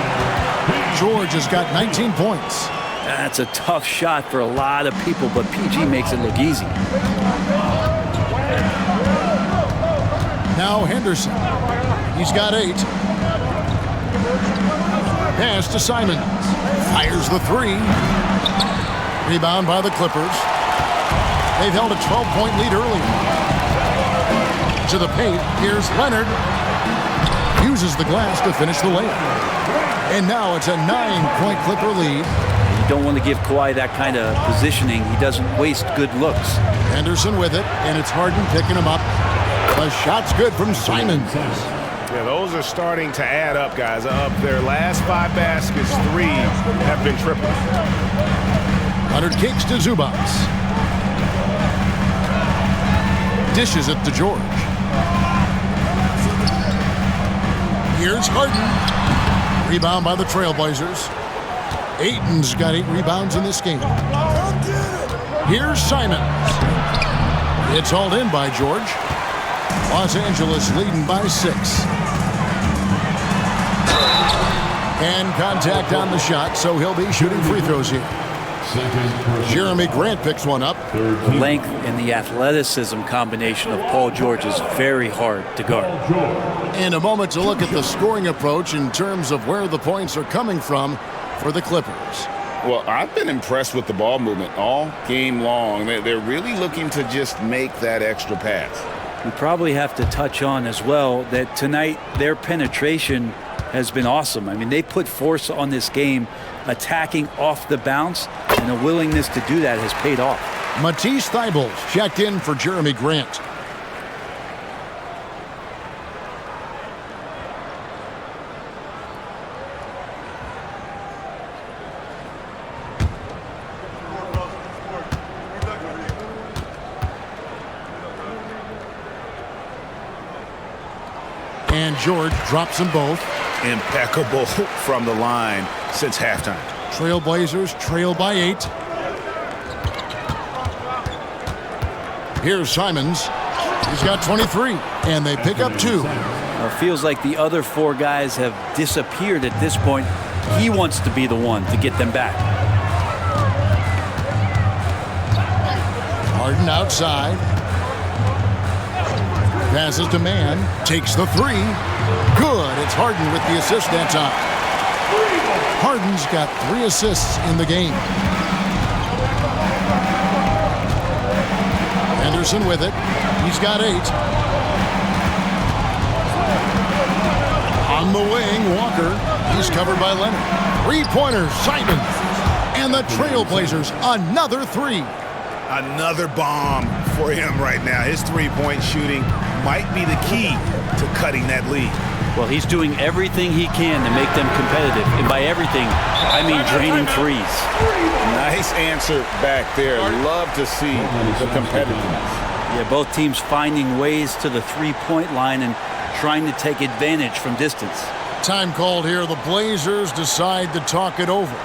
George has got 19 points. That's a tough shot for a lot of people, but PG makes it look easy. Now Henderson. He's got 8. Pass to Simons. Fires the 3. Rebound by the Clippers. They've held a 12-point lead early. To the paint, here's Leonard. Uses the glass to finish the layup. And now it's a 9-point Clipper lead. You don't want to give Kawhi that kind of positioning. He doesn't waste good looks. Henderson with it, and it's Harden picking him up. The shot's good from Simons. Yeah, those are starting to add up, guys. Up their last 5 baskets, 3 have been triples. Leonard kicks to Zubac. Dishes it to George. Here's Harden. Rebound by the Trailblazers. Ayton's got 8 rebounds in this game. Here's Simons. It's hauled in by George. Los Angeles leading by 6. And contact on the shot, so he'll be shooting free throws here. Jeremy Grant picks one up. The length and the athleticism combination of Paul George is very hard to guard. In a moment to look at the scoring approach in terms of where the points are coming from for the Clippers. Well, I've been impressed with the ball movement all game long. They're really looking to just make that extra pass. We probably have to touch on as well that tonight their penetration has been awesome. I mean, they put force on this game, attacking off the bounce, and the willingness to do that has paid off. Matisse Thybulle checked in for Jeremy Grant. And George drops them both. impeccable from the line since halftime. Trailblazers trail by 8. Here's Simons. He's got 23, and they pick up 2. It feels like the other 4 guys have disappeared at this point. He wants to be the one to get them back. Harden outside. Passes to Mann. Takes the 3. Good. It's Harden with the assist that time. Harden's got 3 assists in the game. Henderson with it. He's got 8. On the wing, Walker. He's covered by Leonard. 3-pointer, Simons. And the Trailblazers, another 3. Another bomb for him right now. His three-point shooting might be the key to cutting that lead. Well, he's doing everything he can to make them competitive. And by everything, I mean draining threes. Nice answer back there. Love to see the competitiveness. Yeah, both teams finding ways to the three-point line and trying to take advantage from distance. Time called here. The Blazers decide to talk it over.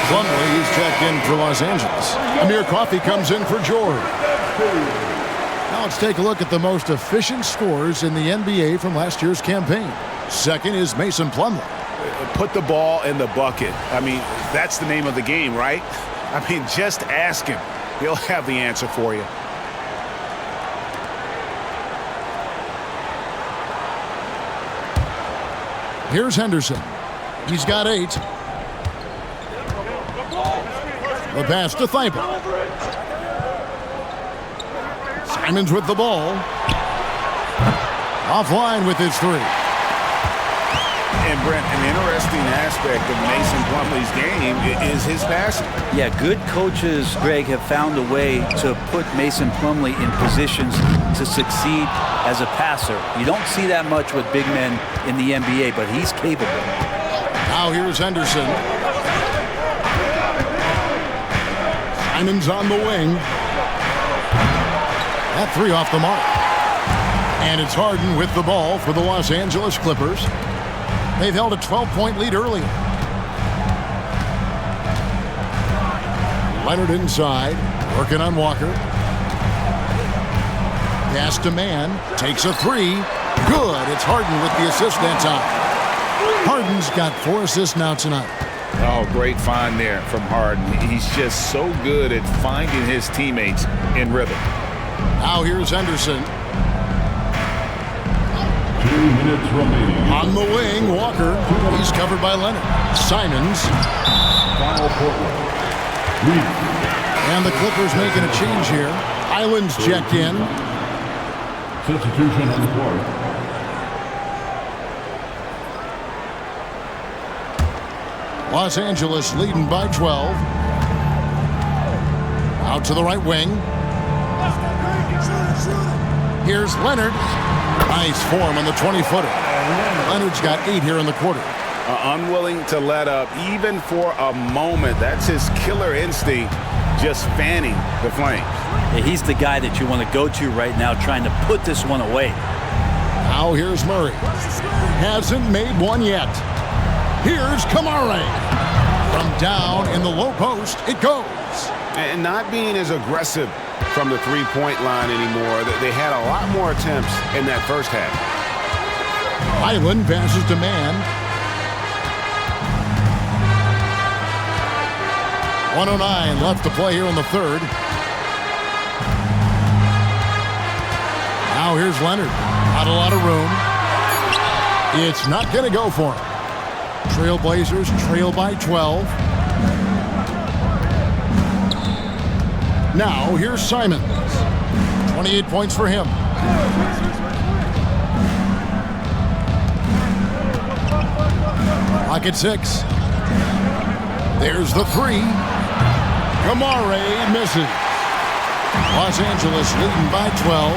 Plumlee is checked in for Los Angeles. Amir Coffey comes in for George. Now let's take a look at the most efficient scorers in the NBA from last year's campaign. Second is Mason Plumlee. Put the ball in the bucket. I mean, that's the name of the game, right? I mean, just ask him. He'll have the answer for you. Here's Henderson. He's got 8. The pass to Thibault. Simons with the ball. Offline with his 3. And Brent, an interesting aspect of Mason Plumlee's game is his passing. Yeah, good coaches, Greg, have found a way to put Mason Plumlee in positions to succeed as a passer. You don't see that much with big men in the NBA, but he's capable. Now here's Henderson. Simons on the wing. That 3 off the mark. And it's Harden with the ball for the Los Angeles Clippers. They've held a 12-point lead earlier. Leonard inside, working on Walker. Pass to Mann, takes a 3. Good, it's Harden with the assist that time. Harden's got 4 assists now tonight. Oh, great find there from Harden. He's just so good at finding his teammates in rhythm. Now here's Henderson. 2 minutes remaining. On the wing, Walker. He's covered by Leonard. Simons. Final quarter. And the Clippers making a change here. Islands checked in. Substitution on the court. Los Angeles leading by 12. Out to the right wing. Here's Leonard. Nice form on the 20-footer. Leonard's got 8 here in the quarter. Unwilling to let up even for a moment. That's his killer instinct just fanning the Flames. Yeah, he's the guy that you want to go to right now, trying to put this one away. Now here's Murray. Hasn't made one yet. Here's Kamare. From down in the low post, it goes. And not being as aggressive from the three-point line anymore. They had a lot more attempts in that first half. Highland passes to man. 1:09 left to play here in the third. Now here's Leonard. Not a lot of room. It's not going to go for him. Trailblazers trail by 12. Now here's Simons. 28 points for him. Pocket 6. There's the 3. Kamare misses. Los Angeles leading by 12.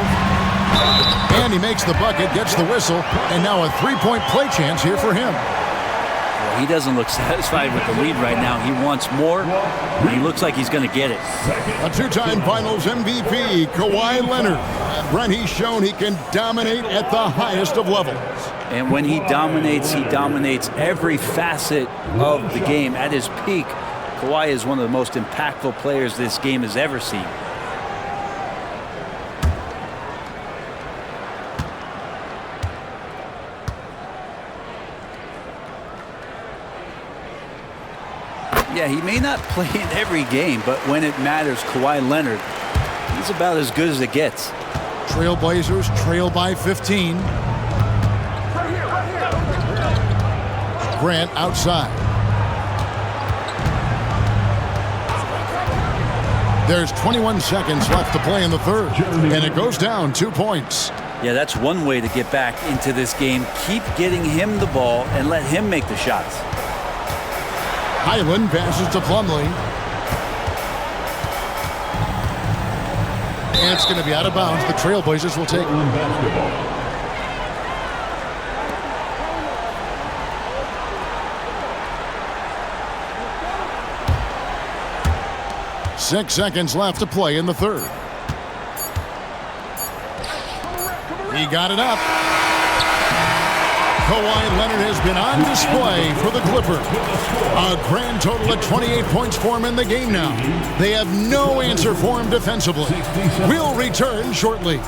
And he makes the bucket, gets the whistle, and now a three-point play chance here for him. Well, he doesn't look satisfied with the lead right now. He wants more, and he looks like he's going to get it. A two-time Finals MVP, Kawhi Leonard. Brent, he's shown he can dominate at the highest of levels. And when he dominates every facet of the game. At his peak, Kawhi is one of the most impactful players this game has ever seen. Yeah, he may not play in every game, but when it matters, Kawhi Leonard, he's about as good as it gets. Trailblazers trail by 15. Grant outside. There's 21 seconds left to play in the third, and it goes down 2 points. Yeah, that's one way to get back into this game. Keep getting him the ball and let him make the shots. Highland passes to Plumlee. And it's going to be out of bounds. The Trailblazers will take basketball. Six seconds left to play in the third. He got it up. Kawhi Leonard has been on display for the Clippers. A grand total of 28 points for him in the game now. They have no answer for him defensively. We'll return shortly.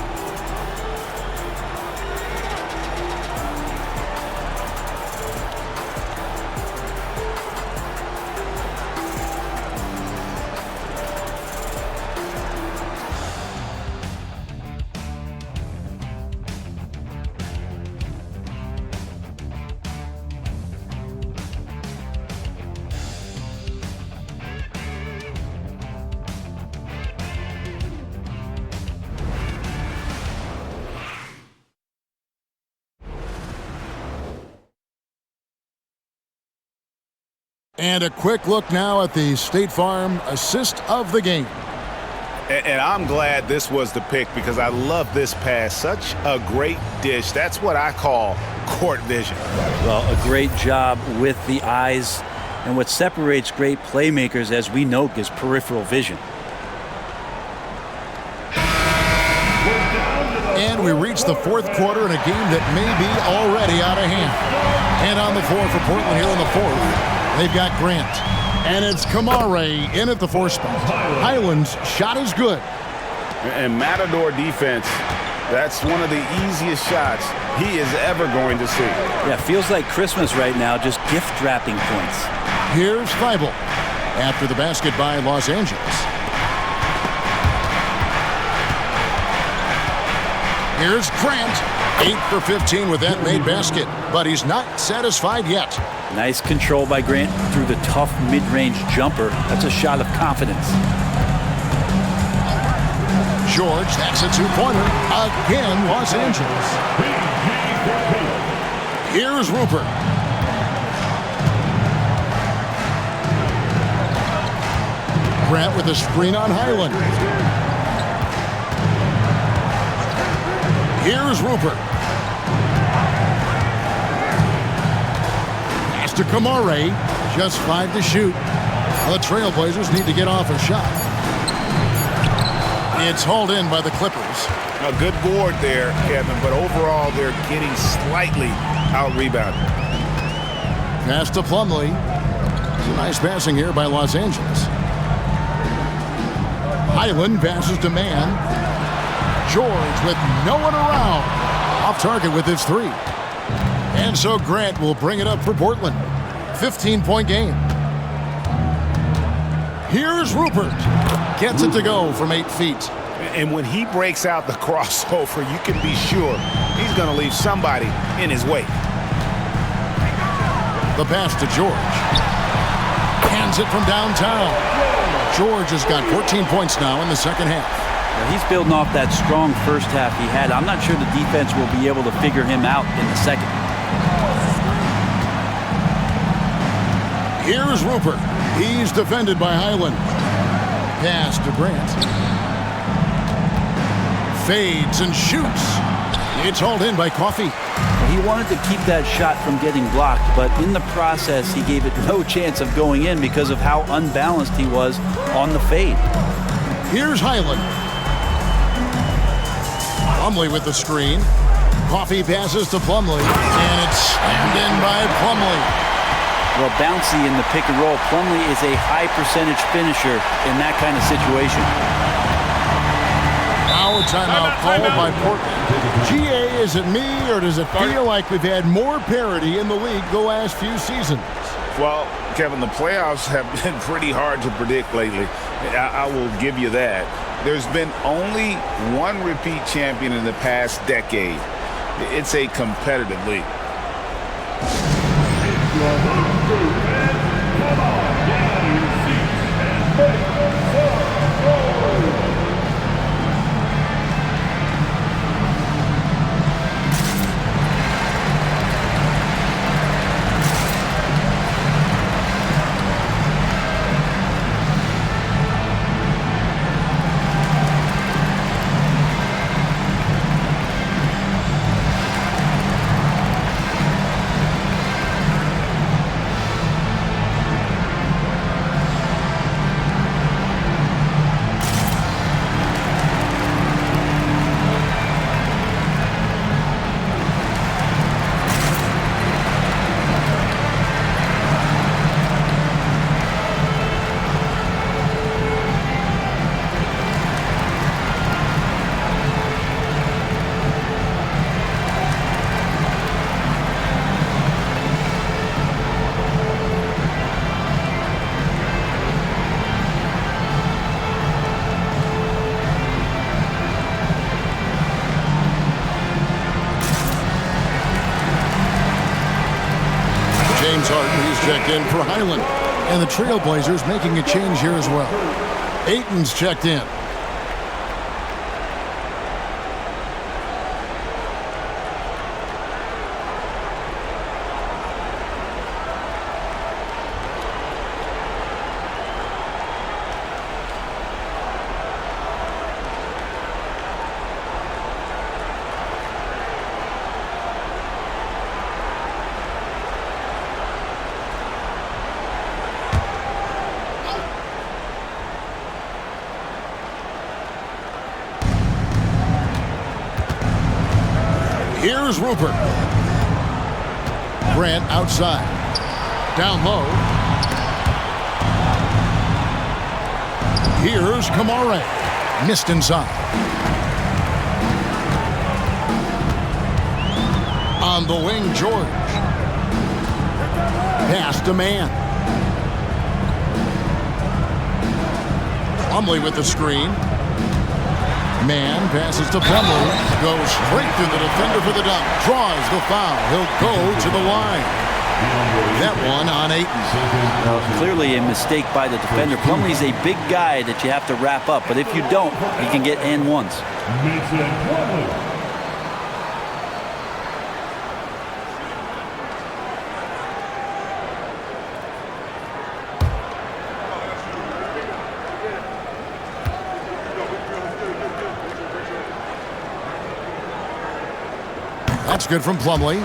And a quick look now at the State Farm assist of the game. And I'm glad this was the pick because I love this pass. Such a great dish. That's what I call court vision. Well, a great job with the eyes. And what separates great playmakers, as we know, is peripheral vision. And we reach the fourth quarter in a game that may be already out of hand. And on the floor for Portland here in the fourth, they've got Grant. And it's Kamare in at the 4 spot. Highland's shot is good. And Matador defense, that's one of the easiest shots he is ever going to see. Yeah, feels like Christmas right now, just gift wrapping points. Here's Thibault after the basket by Los Angeles. Here's Grant. 8 for 15 with that made basket, but he's not satisfied yet. Nice control by Grant through the tough mid-range jumper. That's a shot of confidence. George, that's a two-pointer. Again, Los Angeles. Here's Rupert. Grant with a screen on Highland. Here's Rupert. Pass to Kamare. Just 5 to shoot. The Trailblazers need to get off a shot. It's hauled in by the Clippers. A good board there, Kevin, but overall they're getting slightly out-rebounded. Pass to Plumlee. Some nice passing here by Los Angeles. Highland passes to Mann. George with no one around. Off target with his three. And so Grant will bring it up for Portland. 15-point game. Here's Rupert. Gets it to go from 8 feet. And when he breaks out the crossover, you can be sure he's going to leave somebody in his way. The pass to George. Hands it from downtown. George has got 14 points now in the second half. He's building off that strong first half he had. I'm not sure the defense will be able to figure him out in the second. Here's Rupert. He's defended by Highland. Pass to Grant. Fades and shoots. It's hauled in by Coffey. He wanted to keep that shot from getting blocked, but in the process, he gave it no chance of going in because of how unbalanced he was on the fade. Here's Highland. Plumlee with the screen. Coffey passes to Plumlee, and it's slammed in by Plumlee. Well, bouncy in the pick and roll. Plumlee is a high percentage finisher in that kind of situation. Now a timeout called by Portland. GA, is it me, or does it feel like we've had more parity in the league the last few seasons? Well, Kevin, the playoffs have been pretty hard to predict lately. I will give you that. There's been only one repeat champion in the past decade. It's a competitive league. Checked in for Highland. And the Trailblazers making a change here as well. Ayton's checked in. Here's Rupert. Grant outside. Down low. Here's Kamare. Missed inside. On the wing, George. Pass to Mann. Plumlee with the screen. Mann passes to Plumlee. Goes straight through the defender for the dunk. Draws the foul. He'll go to the line. That one on Ayton. Clearly a mistake by the defender. Plumlee's a big guy that you have to wrap up, but if you don't, you can get and ones. That's good from Plumlee.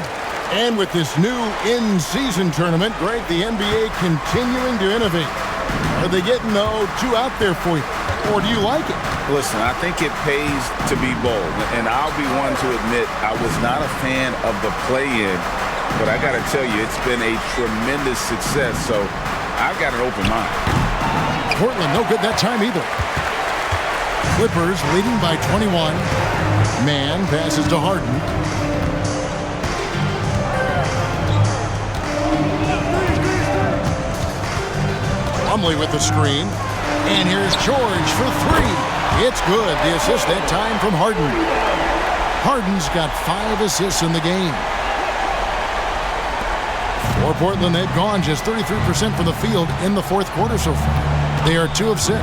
And with this new in-season tournament, Greg, the NBA continuing to innovate. Are they getting the 2 out there for you? Or do you like it? Listen, I think it pays to be bold, and I'll be one to admit I was not a fan of the play-in, but I got to tell you, it's been a tremendous success, so I've got an open mind. Portland no good that time either. Clippers leading by 21. Man passes to Harden. Plumlee with the screen. And here's George for three. It's good. The assist that time from Harden. Harden's got 5 assists in the game. For Portland, they've gone just 33% from the field in the fourth quarter so far. They are 2 of 6.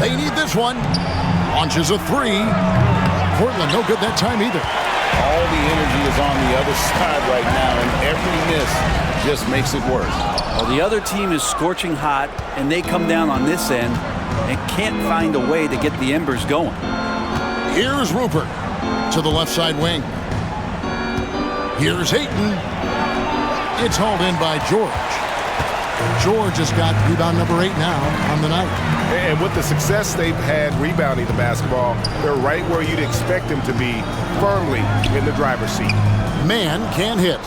They need this one. Launches a three. Portland no good that time either. All the energy is on the other side right now, and every miss just makes it worse. Well, the other team is scorching hot, and they come down on this end and can't find a way to get the embers going. Here's Rupert to the left side wing. Here's Ayton. It's hauled in by George. George has got rebound number 8 now on the night. And with the success they've had rebounding the basketball, they're right where you'd expect them to be, firmly in the driver's seat. Man can hit.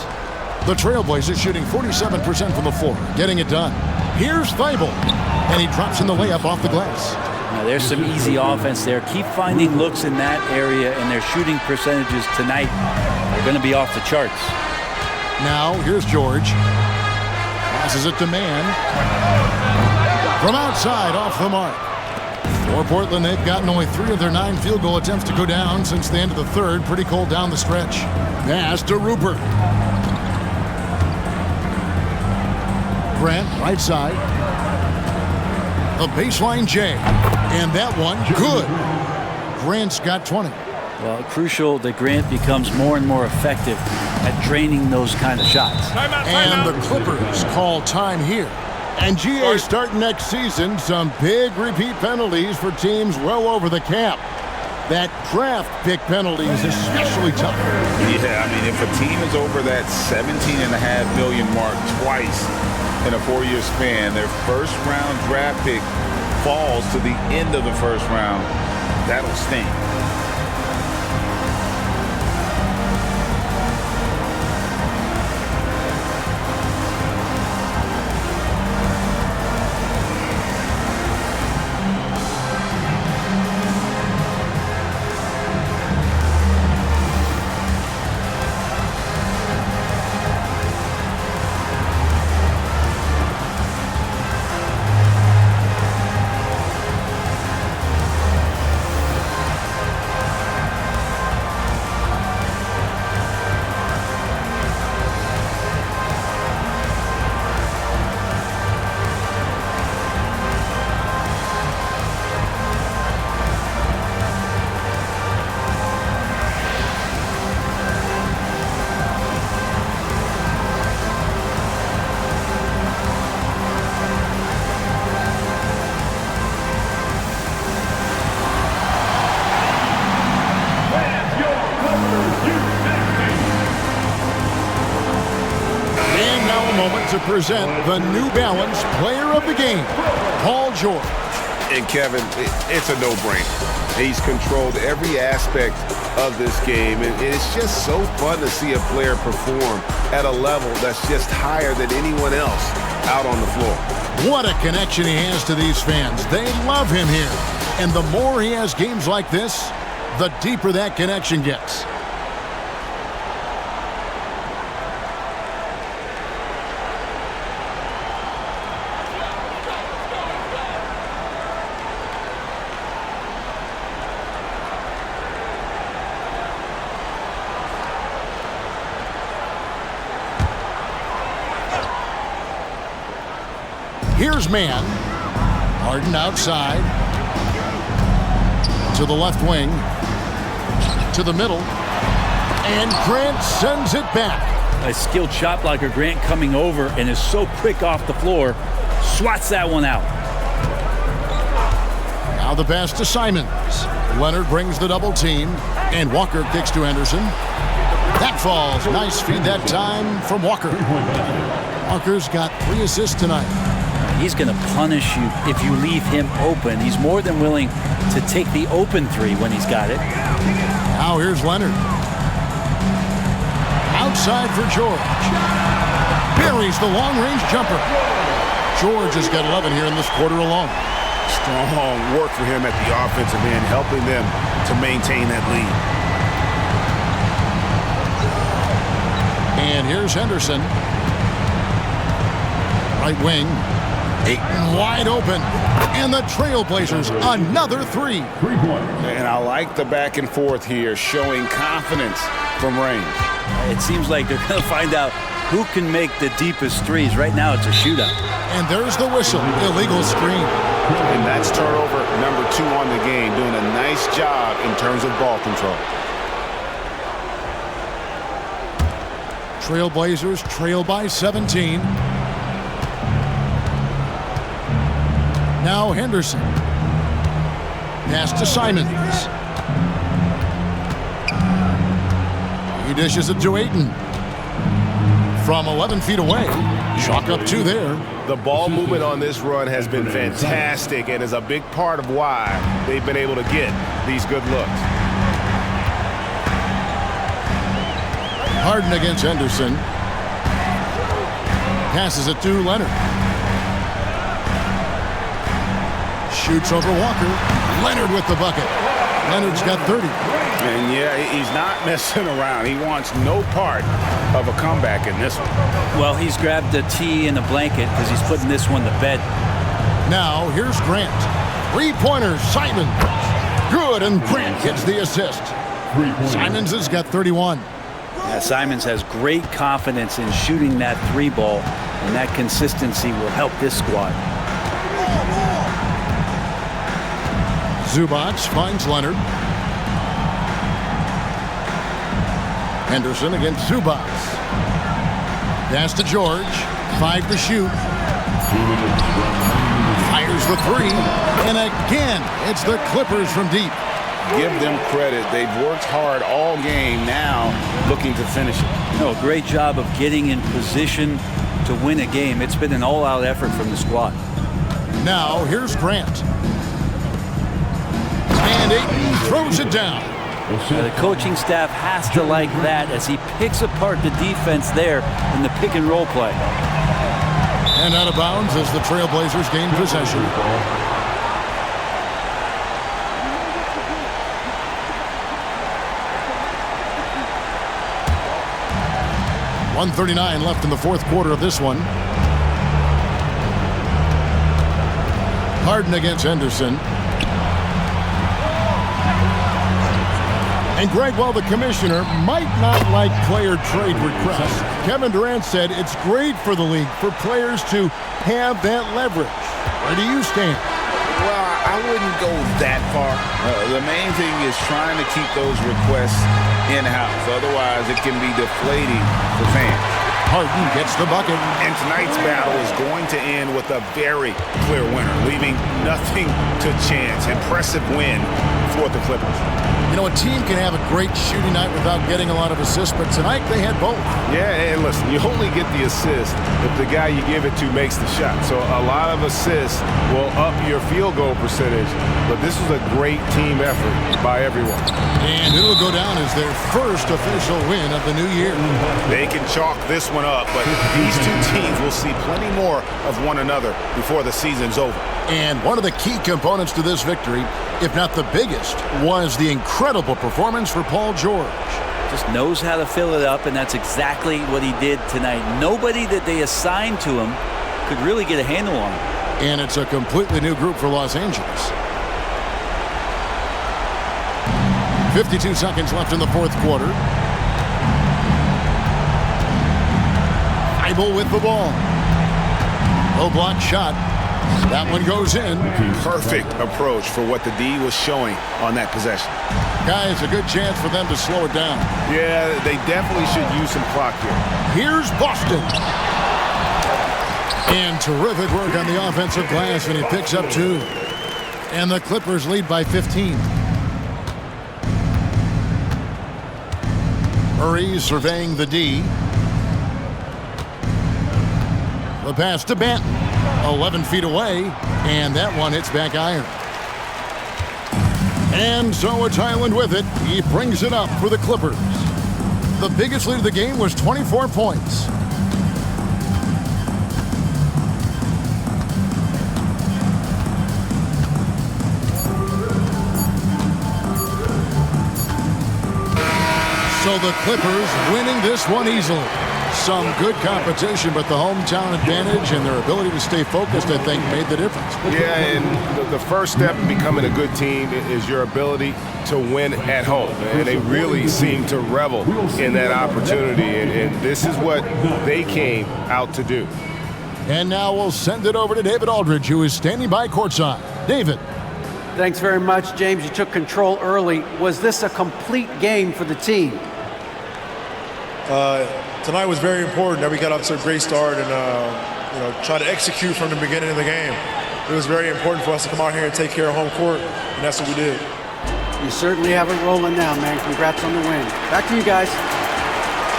The Trailblazers shooting 47% from the floor, getting it done. Here's Thibault, and he drops in the layup off the glass. Now, there's some easy offense there. Keep finding looks in that area, and their shooting percentages tonight are going to be off the charts. Now, here's George. Passes it to Man. From outside, off the mark. For Portland, they've gotten only 3 of their 9 field goal attempts to go down since the end of the third. Pretty cold down the stretch. Pass to Rupert. Grant, right side. The baseline J. And that one, good. Grant's got 20. Well, crucial that Grant becomes more and more effective at draining those kind of shots. And the Clippers call time here. And GA starting next season, some big repeat penalties for teams well over the cap. That draft pick penalty is especially tough. Yeah, I mean, if a team is over that $17.5 million mark twice in a 4-year span, their first-round draft pick falls to the end of the first round, that'll sting. To present the New Balance Player of the Game, Paul George. And Kevin, it's a no-brainer. He's controlled every aspect of this game, and it's just so fun to see a player perform at a level that's just higher than anyone else out on the floor. What a connection he has to these fans. They love him here. And the more he has games like this, the deeper that connection gets. Here's Man. Harden outside. To the left wing. To the middle. And Grant sends it back. A skilled shot blocker, Grant, coming over and is so quick off the floor. Swats that one out. Now the pass to Simons. Leonard brings the double team. And Walker kicks to Anderson. That falls. Nice feed that time from Walker. Walker's got 3 assists tonight. he's going to punish you if you leave him open. He's more than willing to take the open three when he's got it. Now here's Leonard. Outside for George. Buries the long-range jumper. George has got 11 here in this quarter alone. Strong work for him at the offensive end, helping them to maintain that lead. And here's Henderson. Right wing. Ayton wide open. And the Trailblazers, another three. And I like the back and forth here, showing confidence from range. It seems like they're going to find out who can make the deepest threes. Right now, it's a shootout. And there's the whistle. Illegal screen. And that's turnover number 2 on the game, doing a nice job in terms of ball control. Trailblazers trail by 17. Now Henderson. Pass to Simons. He dishes it to Ayton. From 11 feet away. Chalk up 2 there. The ball movement on this run has been fantastic and is a big part of why they've been able to get these good looks. Harden against Henderson. Passes it to Leonard. Shoots over Walker. Leonard with the bucket. Leonard's got 30. And yeah, he's not messing around. He wants no part of a comeback in this one. Well, he's grabbed a tee and a blanket because he's putting this one to bed. Now here's Grant. 3-pointer, Simons. Good, and Grant gets the assist. Simons has got 31. Yeah, Simons has great confidence in shooting that 3 ball, and that consistency will help this squad. Zubac finds Leonard. Henderson against Zubac. Pass to George. 5 to shoot. Fires the 3. And again, it's the Clippers from deep. Give them credit. They've worked hard all game, now looking to finish it. No, great job of getting in position to win a game. It's been an all-out effort from the squad. Now here's Grant. And Ayton throws it down. The coaching staff has to like that as he picks apart the defense there in the pick and roll play. And out of bounds as the Trailblazers gain possession. .139 left in the fourth quarter of this one. Harden against Henderson. And Greg, while the commissioner might not like player trade requests, Kevin Durant said it's great for the league for players to have that leverage. Where do you stand? Well, I wouldn't go that far. The main thing is trying to keep those requests in-house. Otherwise, it can be deflating for fans. Harden gets the bucket. And tonight's battle is going to end with a very clear winner, leaving nothing to chance. Impressive win for the Clippers. You know, a team can have a great shooting night without getting a lot of assists, but tonight they had both. Yeah, and listen, you only get the assist if the guy you give it to makes the shot. So a lot of assists will up your field goal percentage, but this was a great team effort by everyone. And it'll go down as their first official win of the new year. They can chalk this one up, but these two teams will see plenty more of one another before the season's over. And one of the key components to this victory, if not the biggest, was the incredible performance for Paul George. Just knows how to fill it up, and that's exactly what he did tonight. Nobody that they assigned to him could really get a handle on him. And it's a completely new group for Los Angeles. 52 seconds left in the fourth quarter. Thibault with the ball. Low block shot. That one goes in. Perfect approach for what the D was showing on that possession. Guys, a good chance for them to slow it down. Yeah, they definitely should use some clock here. Here's Boston. And terrific work on the offensive glass, and he picks up 2. And the Clippers lead by 15. Murray surveying the D. The pass to Banton. 11 feet away, and that one hits back iron. And so it's Highland with it. He brings it up for the Clippers. The biggest lead of the game was 24 points. So the Clippers winning this one easily. Some good competition, but the hometown advantage and their ability to stay focused, I think, made the difference. Yeah, and the first step in becoming a good team is your ability to win at home. And they really seem to revel in that opportunity, and this is what they came out to do. And now we'll send it over to David Aldridge, who is standing by courtside. David. Thanks very much, James. You took control early. Was this a complete game for the team? Tonight was very important that we got off to a great start and try to execute from the beginning of the game. It was very important for us to come out here and take care of home court, and that's what we did. You certainly have it rolling now, man. Congrats on the win. Back to you guys.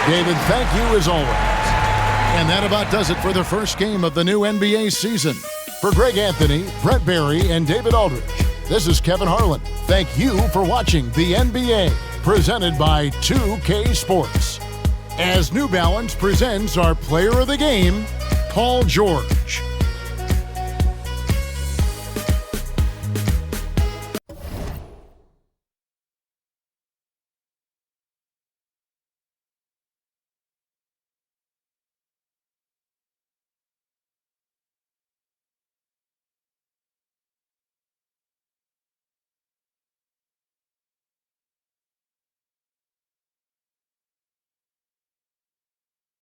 David, thank you as always. And that about does it for the first game of the new NBA season. For Greg Anthony, Brett Barry, and David Aldridge, this is Kevin Harlan. Thank you for watching the NBA, presented by 2K Sports. As New Balance presents our player of the game, Paul George.